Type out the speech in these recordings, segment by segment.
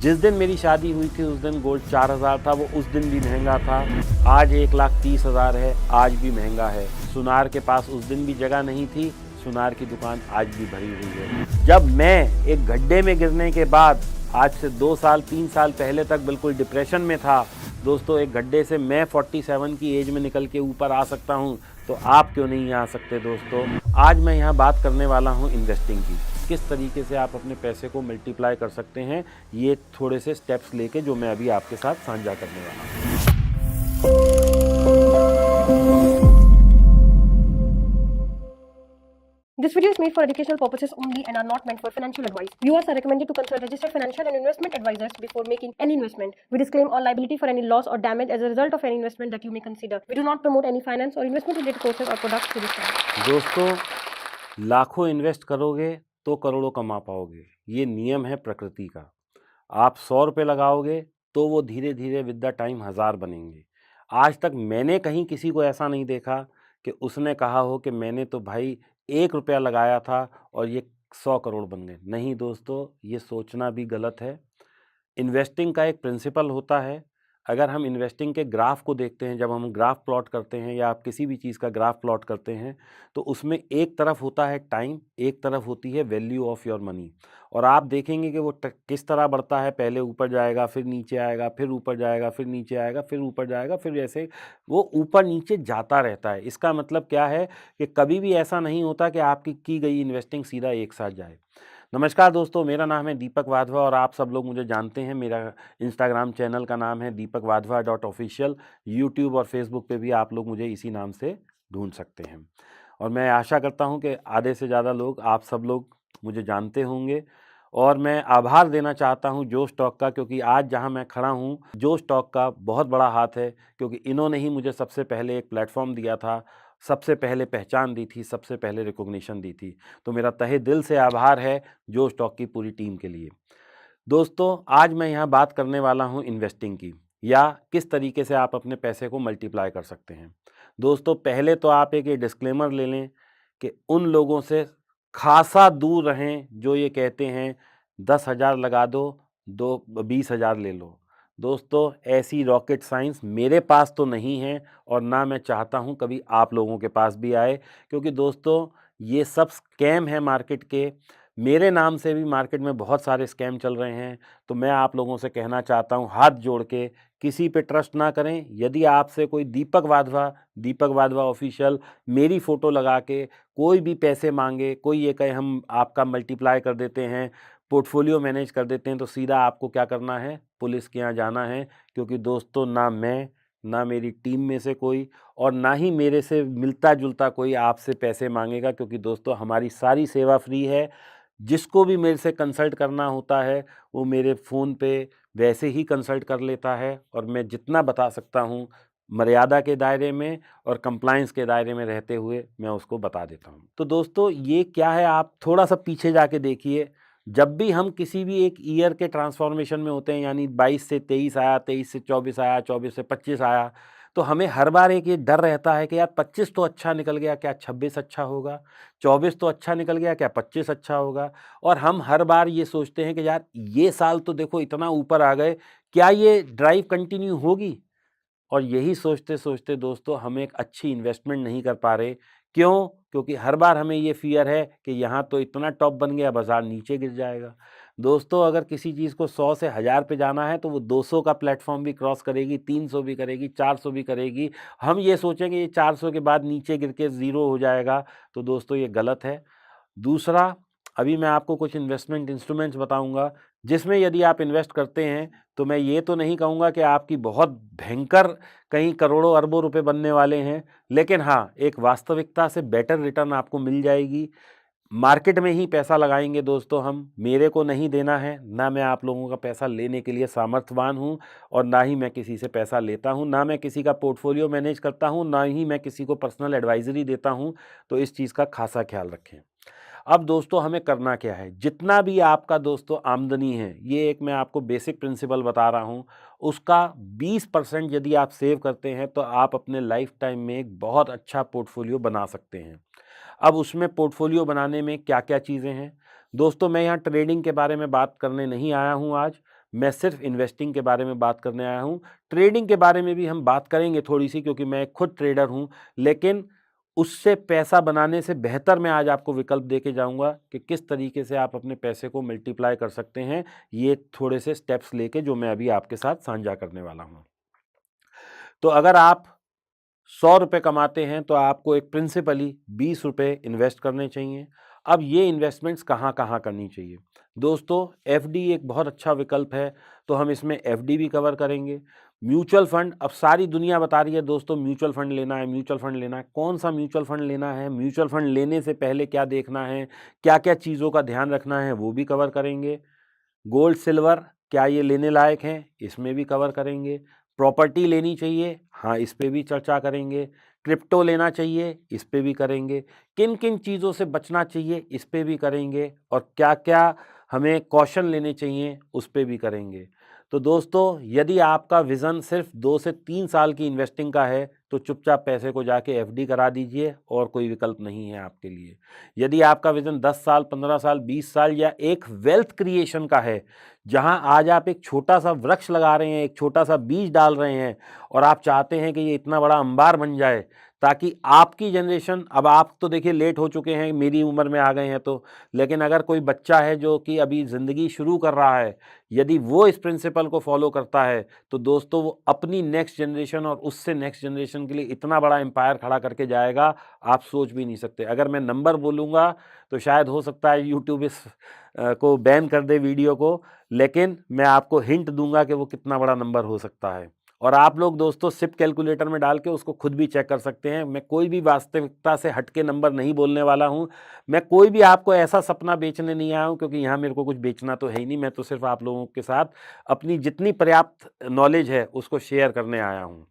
जिस दिन मेरी शादी हुई थी उस दिन गोल्ड 4,000 था, वो उस दिन भी महंगा था। आज 1,30,000 है, आज भी महंगा है। सुनार के पास उस दिन भी जगह नहीं थी, सुनार की दुकान आज भी भरी हुई है। जब मैं एक गड्ढे में गिरने के बाद आज से 2 साल 3 साल पहले तक बिल्कुल डिप्रेशन में था, दोस्तों एक गड्ढे से मैं 47 की एज में निकल के ऊपर आ सकता हूं, तो आप क्यों नहीं आ सकते दोस्तों। आज मैं यहाँ बात करने वाला हूँ इन्वेस्टिंग की, किस तरीके से आप अपने पैसे को मल्टीप्लाई कर सकते हैं। ये थोड़े से स्टेप्स लेके जो मैं अभी आपके साथ साझा करने वाला हूँ। This video is made for educational purposes only and are not meant for financial advice. Viewers are recommended to consult registered financial and investment advisors before making any investment. We disclaim all liability for any loss or damage as a result of any investment that you may consider. We do not promote any finance or investment related courses or products to this channel. दोस्तों, लाखों invest करोगे तो करोड़ों कमा पाओगे, ये नियम है प्रकृति का। आप 100 रुपये लगाओगे तो वो धीरे धीरे विद द टाइम 1000 बनेंगे। आज तक मैंने कहीं किसी को ऐसा नहीं देखा कि उसने कहा हो कि मैंने तो भाई 1 रुपया लगाया था और ये 100 करोड़ बन गए। नहीं दोस्तों, ये सोचना भी गलत है। इन्वेस्टिंग का एक प्रिंसिपल होता है। अगर हम इन्वेस्टिंग के ग्राफ को देखते हैं, जब हम ग्राफ प्लॉट करते हैं या आप किसी भी चीज़ का ग्राफ प्लॉट करते हैं, तो उसमें एक तरफ होता है टाइम, एक तरफ होती है वैल्यू ऑफ योर मनी। और आप देखेंगे कि वो किस तरह बढ़ता है, पहले ऊपर जाएगा, फिर नीचे आएगा, फिर ऊपर जाएगा, फिर नीचे आएगा, फिर ऊपर जाएगा, फिर ऐसे वो ऊपर नीचे जाता रहता है। इसका मतलब क्या है कि कभी भी ऐसा नहीं होता कि आपकी की गई इन्वेस्टिंग सीधा एक साथ जाए। नमस्कार दोस्तों, मेरा नाम है दीपक वाधवा और आप सब लोग मुझे जानते हैं। मेरा इंस्टाग्राम चैनल का नाम है deepakwadhwa.official। यूट्यूब और फेसबुक पे भी आप लोग मुझे इसी नाम से ढूंढ सकते हैं। और मैं आशा करता हूं कि आधे से ज़्यादा लोग, आप सब लोग मुझे जानते होंगे। और मैं आभार देना चाहता हूं जो स्टॉक का, क्योंकि आज जहां मैं खड़ा हूं जो स्टॉक का बहुत बड़ा हाथ है, क्योंकि इन्होंने ही मुझे सबसे पहले एक प्लेटफॉर्म दिया था, सबसे पहले पहचान दी थी, सबसे पहले रिकॉग्निशन दी थी। तो मेरा तहे दिल से आभार है जो स्टॉक की पूरी टीम के लिए। दोस्तों, आज मैं यहाँ बात करने वाला हूँ इन्वेस्टिंग की, या किस तरीके से आप अपने पैसे को मल्टीप्लाई कर सकते हैं। दोस्तों, पहले तो आप एक ये डिस्क्लेमर ले लें कि उन लोगों से खासा दूर रहें जो ये कहते हैं 10,000 लगा दो, 20,000 ले लो। दोस्तों, ऐसी रॉकेट साइंस मेरे पास तो नहीं है और ना मैं चाहता हूँ कभी आप लोगों के पास भी आए, क्योंकि दोस्तों ये सब स्कैम है मार्केट के। मेरे नाम से भी मार्केट में बहुत सारे स्कैम चल रहे हैं। तो मैं आप लोगों से कहना चाहता हूं हाथ जोड़ के, किसी पे ट्रस्ट ना करें। यदि आपसे कोई दीपक वाधवा ऑफिशियल मेरी फ़ोटो लगा के कोई भी पैसे मांगे, कोई ये कहे हम आपका मल्टीप्लाई कर देते हैं, पोर्टफोलियो मैनेज कर देते हैं, तो सीधा आपको क्या करना है, पुलिस के यहाँ जाना है। क्योंकि दोस्तों, ना मैं, ना मेरी टीम में से कोई, और ना ही मेरे से मिलता जुलता कोई आपसे पैसे मांगेगा। क्योंकि दोस्तों, हमारी सारी सेवा फ्री है। जिसको भी मेरे से कंसल्ट करना होता है वो मेरे फ़ोन पे वैसे ही कंसल्ट कर लेता है, और मैं जितना बता सकता हूँ मर्यादा के दायरे में और कंप्लायंस के दायरे में रहते हुए मैं उसको बता देता हूँ। तो दोस्तों, ये क्या है, आप थोड़ा सा पीछे जाके देखिए। जब भी हम किसी भी एक ईयर के ट्रांसफॉर्मेशन में होते हैं, यानी 22 से 23 आया, 23 से 24 आया, 24 से 25 आया, तो हमें हर बार एक ये डर रहता है कि यार 25 तो अच्छा निकल गया, क्या 26 अच्छा होगा? 24 तो अच्छा निकल गया, क्या 25 अच्छा होगा? और हम हर बार ये सोचते हैं कि यार ये साल तो देखो इतना ऊपर आ गए, क्या ये ड्राइव कंटिन्यू होगी? और यही सोचते-सोचते दोस्तों हम एक अच्छी इन्वेस्टमेंट नहीं कर पा रहे। क्यों? क्योंकि हर बार हमें ये फ़ियर है कि यहाँ तो इतना टॉप बन गया, बाज़ार नीचे गिर जाएगा। दोस्तों, अगर किसी चीज़ को 100 से 1000 पे जाना है तो वो 200 का प्लेटफ़ॉर्म भी क्रॉस करेगी, 300 भी करेगी, 400 भी करेगी। हम ये सोचेंगे ये 400 के बाद नीचे गिर के ज़ीरो हो जाएगा, तो दोस्तों ये गलत है। दूसरा, अभी मैं आपको कुछ इन्वेस्टमेंट इंस्ट्रूमेंट्स बताऊँगा, जिसमें यदि आप इन्वेस्ट करते हैं, तो मैं ये तो नहीं कहूँगा कि आपकी बहुत भयंकर कहीं करोड़ों अरबों रुपए बनने वाले हैं, लेकिन हाँ, एक वास्तविकता से बेटर रिटर्न आपको मिल जाएगी। मार्केट में ही पैसा लगाएँगे दोस्तों हम, मेरे को नहीं देना है, ना मैं आप लोगों का पैसा लेने के लिए सामर्थ्यवान हूँ, और ना ही मैं किसी से पैसा लेता हूँ, ना मैं किसी का पोर्टफोलियो मैनेज करता हूँ, ना ही मैं किसी को पर्सनल एडवाइज़री देता हूँ। तो इस चीज़ का खासा ख्याल रखें। अब दोस्तों, हमें करना क्या है, जितना भी आपका दोस्तों आमदनी है, ये एक मैं आपको बेसिक प्रिंसिपल बता रहा हूँ, उसका 20% यदि आप सेव करते हैं तो आप अपने लाइफ टाइम में एक बहुत अच्छा पोर्टफोलियो बना सकते हैं। अब उसमें पोर्टफोलियो बनाने में क्या क्या चीज़ें हैं दोस्तों, मैं यहाँ ट्रेडिंग के बारे में बात करने नहीं आया हूँ आज। मैं सिर्फ इन्वेस्टिंग के बारे में बात करने आया हूँ। ट्रेडिंग के बारे में भी हम बात करेंगे थोड़ी सी, क्योंकि मैं खुद ट्रेडर हूँ, लेकिन उससे पैसा बनाने से बेहतर मैं आज आपको विकल्प दे के जाऊँगा कि किस तरीके से आप अपने पैसे को मल्टीप्लाई कर सकते हैं। ये थोड़े से स्टेप्स लेके जो मैं अभी आपके साथ साझा करने वाला हूँ। तो अगर आप 100 रुपये कमाते हैं तो आपको एक प्रिंसिपली 20 रुपये इन्वेस्ट करने चाहिए। अब ये इन्वेस्टमेंट्स कहाँ कहाँ करनी चाहिए? दोस्तों, एफडी एक बहुत अच्छा विकल्प है, तो हम इसमें एफडी भी कवर करेंगे। म्यूचुअल फंड, अब सारी दुनिया बता रही है दोस्तों म्यूचुअल फंड लेना है, म्यूचुअल फंड लेना है। कौन सा म्यूचुअल फंड लेना है? म्यूचुअल फंड लेने से पहले क्या देखना है, क्या क्या चीज़ों का ध्यान रखना है, वो भी कवर करेंगे। गोल्ड सिल्वर क्या ये लेने लायक हैं? इसमें भी कवर करेंगे। प्रॉपर्टी लेनी चाहिए? हाँ, इस पे भी चर्चा करेंगे। क्रिप्टो लेना चाहिए? इस पे भी करेंगे। किन किन चीज़ों से बचना चाहिए? इस पे भी करेंगे। और क्या क्या हमें कॉशन लेने चाहिए? उस पे भी करेंगे। तो दोस्तों, यदि आपका विज़न सिर्फ 2 से 3 साल की इन्वेस्टिंग का है तो चुपचाप पैसे को जाके एफडी करा दीजिए, और कोई विकल्प नहीं है आपके लिए। यदि आपका विज़न 10 साल, 15 साल, 20 साल या एक वेल्थ क्रिएशन का है, जहां आज आप एक छोटा सा वृक्ष लगा रहे हैं, एक छोटा सा बीज डाल रहे हैं, और आप चाहते हैं कि ये इतना बड़ा अंबार बन जाए, ताकि आपकी जनरेशन, अब आप तो देखिए लेट हो चुके हैं, मेरी उम्र में आ गए हैं तो, लेकिन अगर कोई बच्चा है जो कि अभी ज़िंदगी शुरू कर रहा है, यदि वो इस प्रिंसिपल को फॉलो करता है तो दोस्तों वो अपनी नेक्स्ट जनरेशन और उससे नेक्स्ट जनरेशन के लिए इतना बड़ा एम्पायर खड़ा करके जाएगा, आप सोच भी नहीं सकते। अगर मैं नंबर बोलूँगा तो शायद हो सकता है यूट्यूब इस को बैन कर दे वीडियो को, लेकिन मैं आपको हिंट दूंगा कि वो कितना बड़ा नंबर हो सकता है। और आप लोग दोस्तों सिप कैलकुलेटर में डाल के उसको खुद भी चेक कर सकते हैं। मैं कोई भी वास्तविकता से हटके नंबर नहीं बोलने वाला हूं। मैं कोई भी आपको ऐसा सपना बेचने नहीं आया हूं, क्योंकि यहाँ मेरे को कुछ बेचना तो है ही नहीं। मैं तो सिर्फ आप लोगों के साथ अपनी जितनी पर्याप्त नॉलेज है उसको शेयर करने आया हूँ।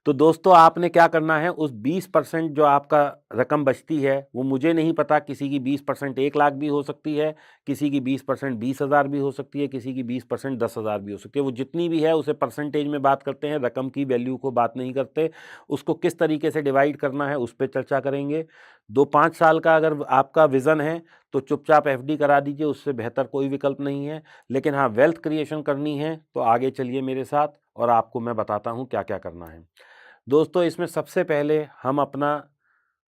तो दोस्तों, आपने क्या करना है, उस 20% जो आपका रकम बचती है, वो मुझे नहीं पता, किसी की 20% 1 लाख भी हो सकती है, किसी की 20% 20,000 भी हो सकती है, किसी की 20% 10,000 भी हो सकती है। वो जितनी भी है उसे परसेंटेज में बात करते हैं, रकम की वैल्यू को बात नहीं करते। उसको किस तरीके से डिवाइड करना है उस पर चर्चा करेंगे। 2-5 साल का अगर आपका विज़न है तो चुपचाप एफडी करा दीजिए, उससे बेहतर कोई विकल्प नहीं है। लेकिन हाँ, वेल्थ क्रिएशन करनी है तो आगे चलिए मेरे साथ, और आपको मैं बताता हूँ क्या क्या करना है। दोस्तों, इसमें सबसे पहले हम अपना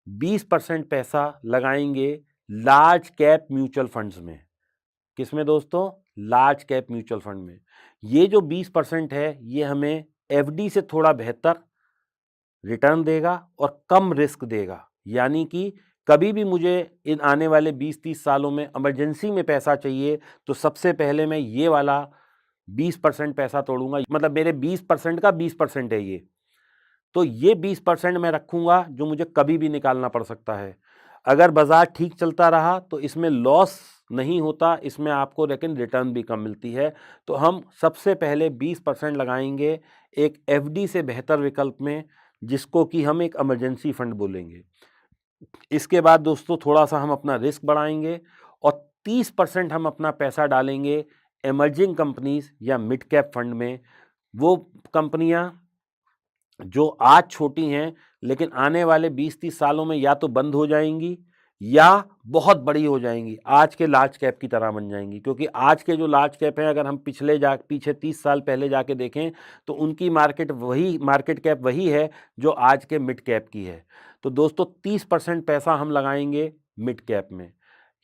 20% पैसा लगाएंगे लार्ज कैप म्यूचुअल फंड्स में। किसमें दोस्तों? लार्ज कैप म्यूचुअल फंड में। ये जो 20% है ये हमें एफडी से थोड़ा बेहतर रिटर्न देगा और कम रिस्क देगा। यानी कि कभी भी मुझे इन आने वाले 20-30 सालों में इमरजेंसी में पैसा चाहिए तो सबसे पहले मैं ये वाला 20% पैसा तोड़ूंगा। मतलब मेरे 20% का 20% है ये, तो ये 20% मैं रखूंगा जो मुझे कभी भी निकालना पड़ सकता है। अगर बाजार ठीक चलता रहा तो इसमें लॉस नहीं होता, इसमें आपको लेकिन रिटर्न भी कम मिलती है। तो हम सबसे पहले 20% लगाएंगे एक एफडी से बेहतर विकल्प में, जिसको कि हम एक इमरजेंसी फंड बोलेंगे। इसके बाद दोस्तों थोड़ा सा हम अपना रिस्क बढ़ाएंगे और 30% हम अपना पैसा डालेंगे इमर्जिंग कंपनीज या मिड कैप फंड में। वो कंपनियां जो आज छोटी हैं लेकिन आने वाले 20-30 सालों में या तो बंद हो जाएंगी या बहुत बड़ी हो जाएंगी, आज के लार्ज कैप की तरह बन जाएंगी। क्योंकि आज के जो लार्ज कैप हैं, अगर हम पीछे 30 साल पहले जाके देखें तो उनकी मार्केट कैप वही है जो आज के मिड कैप की है। तो दोस्तों 30% पैसा हम लगाएंगे मिड कैप में।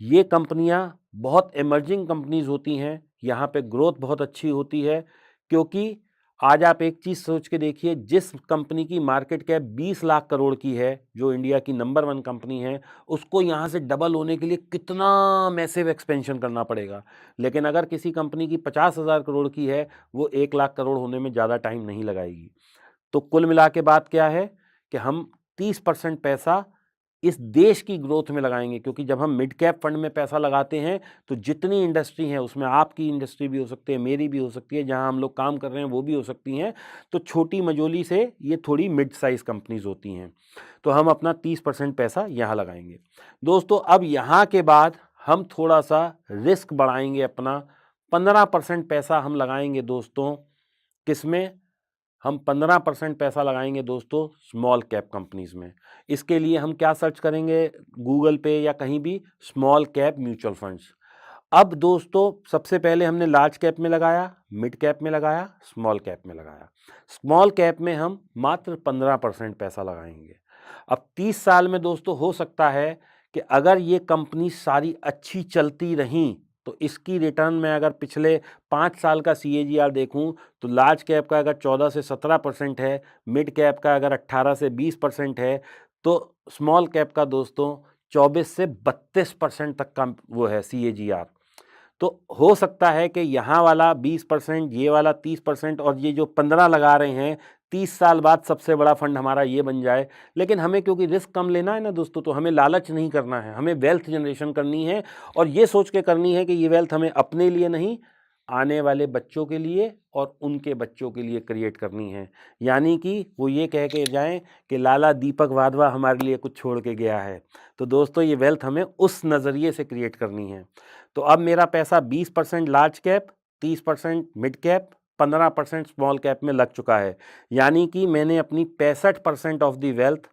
ये कंपनियां बहुत इमर्जिंग कंपनीज होती हैं, यहाँ पे ग्रोथ बहुत अच्छी होती है। क्योंकि आज आप एक चीज़ सोच के देखिए, जिस कंपनी की मार्केट कैप 20 लाख करोड़ की है, जो इंडिया की नंबर 1 कंपनी है, उसको यहाँ से डबल होने के लिए कितना मैसिव एक्सपेंशन करना पड़ेगा। लेकिन अगर किसी कंपनी की 50,000 करोड़ की है, वो 1 लाख करोड़ होने में ज़्यादा टाइम नहीं लगाएगी। तो कुल मिला के बात क्या है कि हम 30% पैसा इस देश की ग्रोथ में लगाएंगे। क्योंकि जब हम मिड कैप फंड में पैसा लगाते हैं तो जितनी इंडस्ट्री है उसमें आपकी इंडस्ट्री भी हो सकती है, मेरी भी हो सकती है, जहां हम लोग काम कर रहे हैं वो भी हो सकती हैं। तो छोटी मजोली से ये थोड़ी मिड साइज कंपनीज होती हैं। तो हम अपना 30% पैसा यहाँ लगाएंगे। दोस्तों, अब यहाँ के बाद हम थोड़ा सा रिस्क बढ़ाएंगे अपना। 15% पैसा हम लगाएंगे दोस्तों, किसमें? हम 15% पैसा लगाएंगे दोस्तों स्मॉल कैप कंपनीज में। इसके लिए हम क्या सर्च करेंगे गूगल पे या कहीं भी? Small cap mutual funds. अब दोस्तों सबसे पहले हमने लार्ज कैप में लगाया, मिड कैप में लगाया, स्मॉल कैप में लगाया। स्मॉल कैप में हम मात्र 15% पैसा लगाएंगे। अब 30 साल में दोस्तों हो सकता है कि अगर ये कंपनी सारी अच्छी चलती रहीं तो इसकी रिटर्न में अगर पिछले 5 साल का CAGR देखूं तो लार्ज कैप का अगर 14 से 17% है, मिड कैप का अगर 18 से 20% है, तो स्मॉल कैप का दोस्तों 24 से 32% तक का वो है CAGR। तो हो सकता है कि यहाँ वाला 20%, ये वाला 30% और ये जो 15 लगा रहे हैं, 30 साल बाद सबसे बड़ा फंड हमारा ये बन जाए। लेकिन हमें क्योंकि रिस्क कम लेना है ना दोस्तों, तो हमें लालच नहीं करना है, हमें वेल्थ जनरेशन करनी है और ये सोच के करनी है कि ये वेल्थ हमें अपने लिए नहीं, आने वाले बच्चों के लिए और उनके बच्चों के लिए क्रिएट करनी है। यानी कि वो ये कह के जाएं कि लाला दीपक वाधवा हमारे लिए कुछ छोड़ के गया है। तो दोस्तों ये वेल्थ हमें उस नज़रिए से क्रिएट करनी है। तो अब मेरा पैसा 20% large cap, 30% mid cap, 15% small cap में लग चुका है। यानी कि मैंने अपनी 65% ऑफ द वेल्थ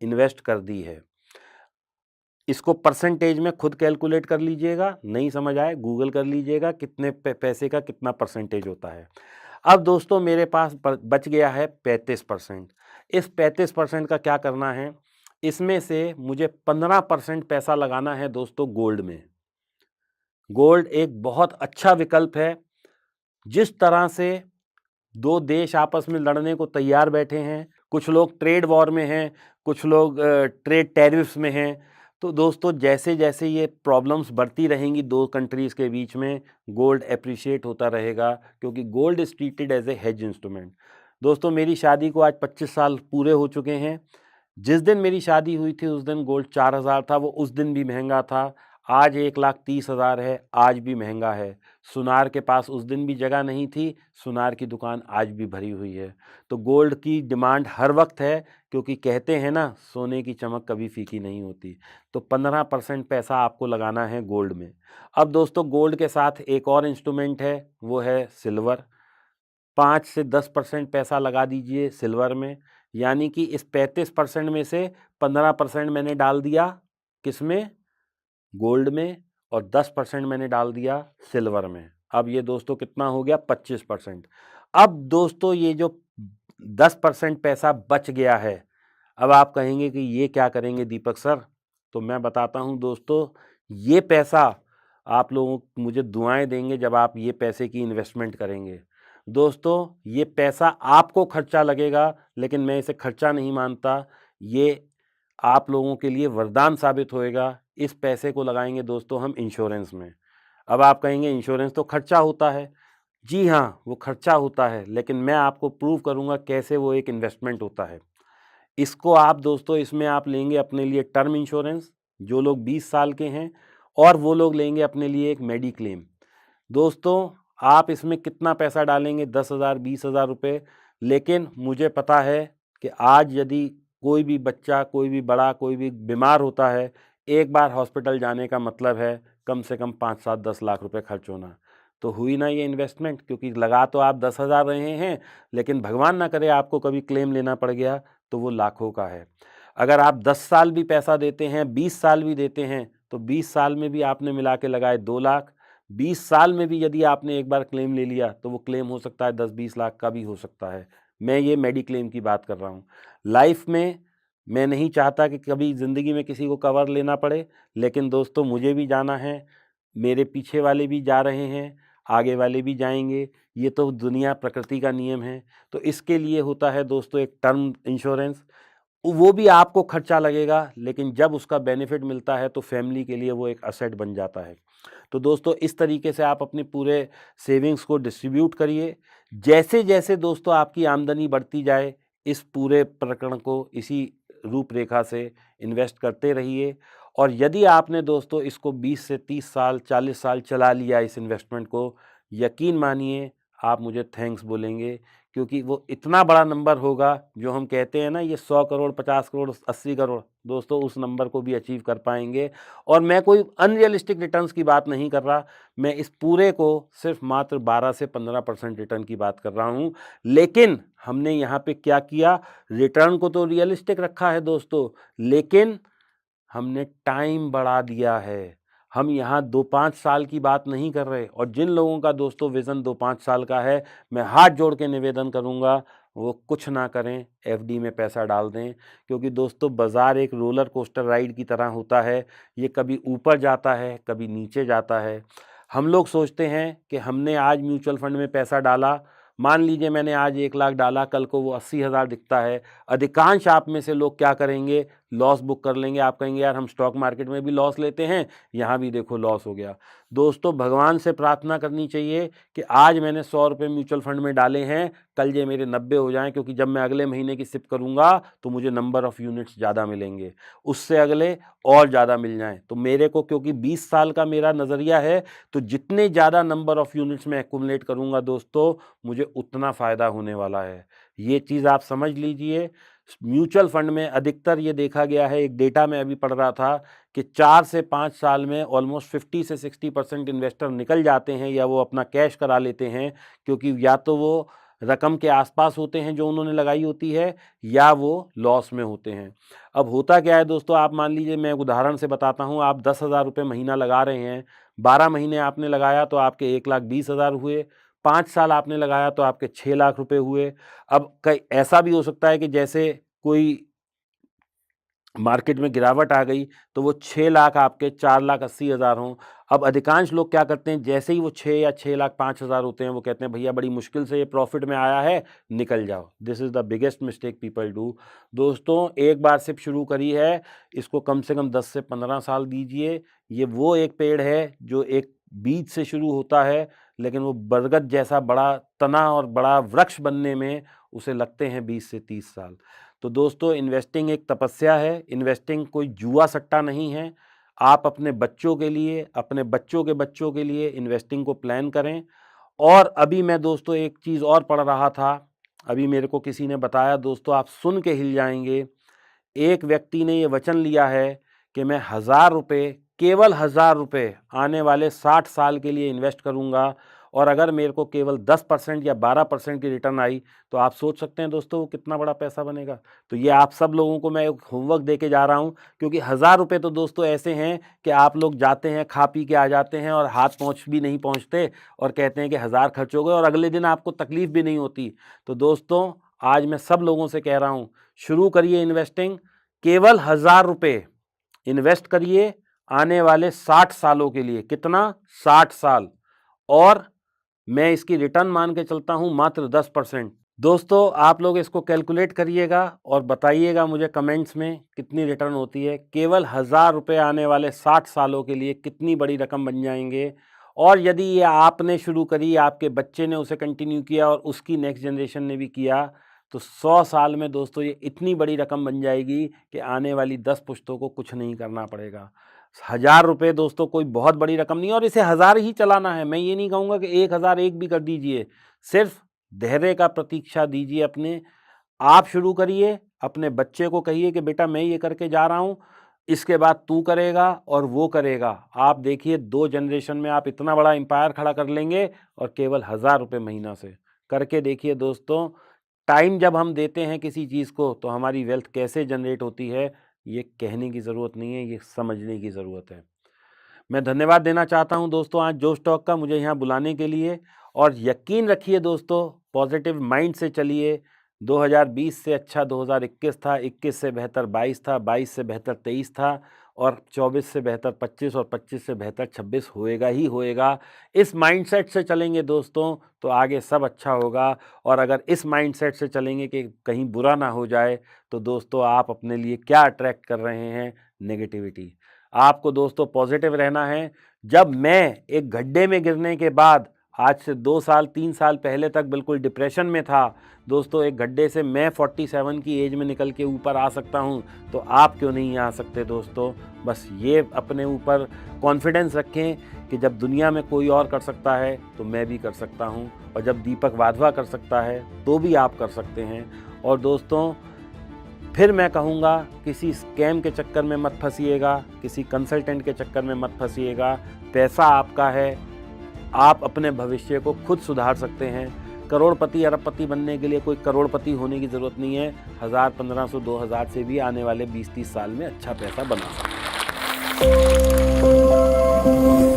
इन्वेस्ट कर दी है। इसको परसेंटेज में खुद कैलकुलेट कर लीजिएगा, नहीं समझ आए गूगल कर लीजिएगा कितने पैसे का कितना परसेंटेज होता है। अब दोस्तों मेरे पास बच गया है 35%। इस 35% का क्या करना है, इसमें से मुझे 15% पैसा लगाना है दोस्तों गोल्ड में। गोल्ड एक बहुत अच्छा विकल्प है। जिस तरह से दो देश आपस में लड़ने को तैयार बैठे हैं, कुछ लोग ट्रेड वॉर में हैं, कुछ लोग ट्रेड टैरिफ्स में हैं, तो दोस्तों जैसे जैसे ये प्रॉब्लम्स बढ़ती रहेंगी दो कंट्रीज़ के बीच में, गोल्ड एप्रिशिएट होता रहेगा क्योंकि gold is treated as a hedge instrument. दोस्तों मेरी शादी को आज 25 साल पूरे हो चुके हैं। जिस दिन मेरी शादी हुई थी उस दिन गोल्ड 4000 था, वो उस दिन भी महंगा था। आज 1,30,000 है, आज भी महंगा है। सुनार के पास उस दिन भी जगह नहीं थी, सुनार की दुकान आज भी भरी हुई है। तो गोल्ड की डिमांड हर वक्त है क्योंकि कहते हैं ना सोने की चमक कभी फीकी नहीं होती। तो 15% पैसा आपको लगाना है गोल्ड में। अब दोस्तों गोल्ड के साथ एक और इंस्ट्रूमेंट है, वो है सिल्वर। 5 से 10% पैसा लगा दीजिए सिल्वर में। यानी कि इस 35% में से 15% मैंने डाल दिया किसमें, गोल्ड में, और 10% मैंने डाल दिया सिल्वर में। अब ये दोस्तों कितना हो गया, 25%। अब दोस्तों ये जो 10% पैसा बच गया है, अब आप कहेंगे कि ये क्या करेंगे दीपक सर, तो मैं बताता हूँ दोस्तों, ये पैसा आप लोगों मुझे दुआएं देंगे जब आप ये पैसे की इन्वेस्टमेंट करेंगे। दोस्तों ये पैसा आपको खर्चा लगेगा, लेकिन मैं इसे खर्चा नहीं मानता, ये आप लोगों के लिए वरदान साबित होएगा। इस पैसे को लगाएंगे दोस्तों हम इंश्योरेंस में। अब आप कहेंगे इंश्योरेंस तो खर्चा होता है। जी हाँ, वो खर्चा होता है, लेकिन मैं आपको प्रूव करूँगा कैसे वो एक इन्वेस्टमेंट होता है। इसको आप दोस्तों इसमें आप लेंगे अपने लिए टर्म इंश्योरेंस, जो लोग 20 साल के हैं, और वो लोग लेंगे अपने लिए एक मेडिक्लेम। दोस्तों आप इसमें कितना पैसा डालेंगे, 10,000 20,000 रुपये, लेकिन मुझे पता है कि आज यदि कोई भी बच्चा, कोई भी बड़ा, कोई भी बीमार होता है, एक बार हॉस्पिटल जाने का मतलब है कम से कम 5 7 10 लाख रुपए खर्च होना। तो हुई ना ये इन्वेस्टमेंट, क्योंकि लगा तो आप 10,000 रहे हैं, लेकिन भगवान ना करे आपको कभी क्लेम लेना पड़ गया तो वो लाखों का है। अगर आप 10 साल भी पैसा देते हैं, 20 साल भी देते हैं, तो 20 साल में भी आपने मिला के लगाए 2 लाख। 20 साल में भी यदि आपने एक बार क्लेम ले लिया तो वो क्लेम हो सकता है 10-20 लाख का भी हो सकता है। मैं ये मेडिक्लेम की बात कर रहा हूँ। लाइफ में मैं नहीं चाहता कि कभी ज़िंदगी में किसी को कवर लेना पड़े, लेकिन दोस्तों मुझे भी जाना है, मेरे पीछे वाले भी जा रहे हैं, आगे वाले भी जाएंगे। ये तो दुनिया प्रकृति का नियम है। तो इसके लिए होता है दोस्तों एक टर्म इंश्योरेंस। वो भी आपको खर्चा लगेगा, लेकिन जब उसका बेनिफिट मिलता है तो फैमिली के लिए वो एक असेट बन जाता है। तो दोस्तों इस तरीके से आप अपने पूरे सेविंग्स को डिस्ट्रीब्यूट करिए। जैसे जैसे दोस्तों आपकी आमदनी बढ़ती जाए, इस पूरे प्रकरण को इसी रूपरेखा से इन्वेस्ट करते रहिए। और यदि आपने दोस्तों इसको 20 से 30 साल 40 साल चला लिया इस इन्वेस्टमेंट को, यकीन मानिए आप मुझे थैंक्स बोलेंगे, क्योंकि वो इतना बड़ा नंबर होगा जो हम कहते हैं ना, ये 100 करोड़ 50 करोड़ 80 करोड़, दोस्तों उस नंबर को भी अचीव कर पाएंगे। और मैं कोई अनरियलिस्टिक रिटर्न्स की बात नहीं कर रहा, मैं इस पूरे को सिर्फ मात्र 12 से 15% रिटर्न की बात कर रहा हूँ। लेकिन हमने यहाँ पे क्या किया, रिटर्न को तो रियलिस्टिक रखा है दोस्तों, लेकिन हमने टाइम बढ़ा दिया है। हम यहाँ 2-5 साल की बात नहीं कर रहे। और जिन लोगों का दोस्तों विज़न 2-5 साल का है, मैं हाथ जोड़ के निवेदन करूँगा वो कुछ ना करें, एफडी में पैसा डाल दें। क्योंकि दोस्तों बाज़ार एक रोलर कोस्टर राइड की तरह होता है, ये कभी ऊपर जाता है, कभी नीचे जाता है। हम लोग सोचते हैं कि हमने आज म्यूचुअल फंड में पैसा डाला, मान लीजिए मैंने आज 1 लाख डाला, कल को वो 80,000 दिखता है। अधिकांश आप में से लोग क्या करेंगे, लॉस बुक कर लेंगे। आप कहेंगे यार हम स्टॉक मार्केट में भी लॉस लेते हैं, यहाँ भी देखो लॉस हो गया। दोस्तों भगवान से प्रार्थना करनी चाहिए कि आज मैंने 100 रुपये म्यूचुअल फंड में डाले हैं, कल ये मेरे 90 हो जाएं, क्योंकि जब मैं अगले महीने की सिप करूँगा तो मुझे नंबर ऑफ़ यूनिट्स ज़्यादा मिलेंगे, उससे अगले और ज़्यादा मिल जाएं। तो मेरे को क्योंकि 20 साल का मेरा नज़रिया है, तो जितने ज़्यादा नंबर ऑफ़ यूनिट्स में एक्यूमुलेट करूँगा दोस्तों, मुझे उतना फ़ायदा होने वाला है। ये चीज़ आप समझ लीजिए। म्यूचुअल फंड में अधिकतर ये देखा गया है, एक डेटा मैं अभी पढ़ रहा था कि 4 से 5 साल में ऑलमोस्ट 50 से 60% इन्वेस्टर निकल जाते हैं या वो अपना कैश करा लेते हैं, क्योंकि या तो वो रकम के आसपास होते हैं जो उन्होंने लगाई होती है, या वो लॉस में होते हैं। अब होता क्या है दोस्तों, आप मान लीजिए, मैं एक उदाहरण से बताता हूँ, आप 10,000 रुपये महीना लगा रहे हैं, 12 महीने आपने लगाया तो आपके 1,20,000 हुए, 5 साल आपने लगाया तो आपके 6 लाख रुपए हुए। अब कई ऐसा भी हो सकता है कि जैसे कोई मार्केट में गिरावट आ गई तो वो 6 लाख आपके 4,80,000 हों। अब अधिकांश लोग क्या करते हैं, जैसे ही वो 6 या 6,05,000 होते हैं, वो कहते हैं भैया बड़ी मुश्किल से ये प्रॉफिट में आया है, निकल जाओ। This is the biggest mistake people do. दोस्तों एक बार सिर्फ शुरू करी है, इसको कम से कम 10 से 15 साल दीजिए। ये वो एक पेड़ है जो एक बीज से शुरू होता है, लेकिन वो बरगद जैसा बड़ा तना और बड़ा वृक्ष बनने में उसे लगते हैं 20 से 30 साल। तो दोस्तों इन्वेस्टिंग एक तपस्या है, इन्वेस्टिंग कोई जुआ सट्टा नहीं है। आप अपने बच्चों के लिए, अपने बच्चों के बच्चों के लिए इन्वेस्टिंग को प्लान करें। और अभी मैं दोस्तों एक चीज़ और पढ़ रहा था, अभी मेरे को किसी ने बताया, दोस्तों आप सुन के हिल जाएंगे। एक व्यक्ति ने ये वचन लिया है कि मैं 1,000 रुपये, केवल 1,000 रुपये आने वाले 60 साल के लिए इन्वेस्ट करूंगा, और अगर मेरे को केवल 10% या 12% की रिटर्न आई तो आप सोच सकते हैं दोस्तों वो कितना बड़ा पैसा बनेगा। तो ये आप सब लोगों को मैं एक होमवर्क दे के जा रहा हूँ, क्योंकि 1,000 रुपये तो दोस्तों ऐसे हैं कि आप लोग जाते हैं, खा पी के आ जाते हैं और हाथ पहुँच भी नहीं पहुँचते, और कहते हैं कि 1,000 खर्च हो गए, और अगले दिन आपको तकलीफ भी नहीं होती। तो दोस्तों आज मैं सब लोगों से कह रहा हूँ, शुरू करिए इन्वेस्टिंग, केवल 1,000 रुपये इन्वेस्ट करिए आने वाले 60 सालों के लिए। कितना? 60 साल। और मैं इसकी रिटर्न मान के चलता हूं मात्र 10%। दोस्तों आप लोग इसको कैलकुलेट करिएगा और बताइएगा मुझे कमेंट्स में कितनी रिटर्न होती है। केवल 1,000 रुपये आने वाले 60 सालों के लिए कितनी बड़ी रकम बन जाएंगे। और यदि ये आपने शुरू करी, आपके बच्चे ने उसे कंटिन्यू किया और उसकी नेक्स्ट जनरेशन ने भी किया, तो 100 साल में दोस्तों ये इतनी बड़ी रकम बन जाएगी कि आने वाली 10 पुश्तों को कुछ नहीं करना पड़ेगा। 1,000 रुपये दोस्तों कोई बहुत बड़ी रकम नहीं है, और इसे 1,000 ही चलाना है। मैं ये नहीं कहूँगा कि 1,001 भी कर दीजिए, सिर्फ धैर्य का प्रतीक्षा दीजिए अपने। आप शुरू करिए, अपने बच्चे को कहिए कि बेटा मैं ये करके जा रहा हूँ, इसके बाद तू करेगा और वो करेगा। आप देखिए 2 जनरेशन में आप इतना बड़ा एम्पायर खड़ा कर लेंगे, और केवल 1,000 रुपये महीना से करके देखिए। दोस्तों टाइम जब हम देते हैं किसी चीज़ को, तो हमारी वेल्थ कैसे जनरेट होती है ये कहने की ज़रूरत नहीं है, ये समझने की ज़रूरत है। मैं धन्यवाद देना चाहता हूं दोस्तों आज जोश टॉक का मुझे यहाँ बुलाने के लिए। और यकीन रखिए दोस्तों, पॉजिटिव माइंड से चलिए। 2020 से अच्छा 2021 था, 21 से बेहतर 22 था, 22 से बेहतर 23 था, और 24 से बेहतर 25, और 25 से बेहतर 26 होएगा ही होएगा। इस माइंडसेट से चलेंगे दोस्तों तो आगे सब अच्छा होगा। और अगर इस माइंडसेट से चलेंगे कि कहीं बुरा ना हो जाए, तो दोस्तों आप अपने लिए क्या अट्रैक्ट कर रहे हैं? नेगेटिविटी। आपको दोस्तों पॉजिटिव रहना है। जब मैं एक गड्ढे में गिरने के बाद आज से 2 साल 3 साल पहले तक बिल्कुल डिप्रेशन में था दोस्तों, एक गड्ढे से मैं 47 की एज में निकल के ऊपर आ सकता हूं, तो आप क्यों नहीं आ सकते दोस्तों? बस ये अपने ऊपर कॉन्फिडेंस रखें कि जब दुनिया में कोई और कर सकता है तो मैं भी कर सकता हूं, और जब दीपक वाधवा कर सकता है तो भी आप कर सकते हैं। और दोस्तों फिर मैं कहूँगा, किसी स्कैम के चक्कर में मत फंसिएगा, किसी कंसल्टेंट के चक्कर में मत फंसिएगा। पैसा आपका है, आप अपने भविष्य को खुद सुधार सकते हैं। करोड़पति अरबपति बनने के लिए कोई करोड़पति होने की ज़रूरत नहीं है। 1,000, 1,500, 2,000 से भी आने वाले 20-30 साल में अच्छा पैसा बना सकते हैं। है।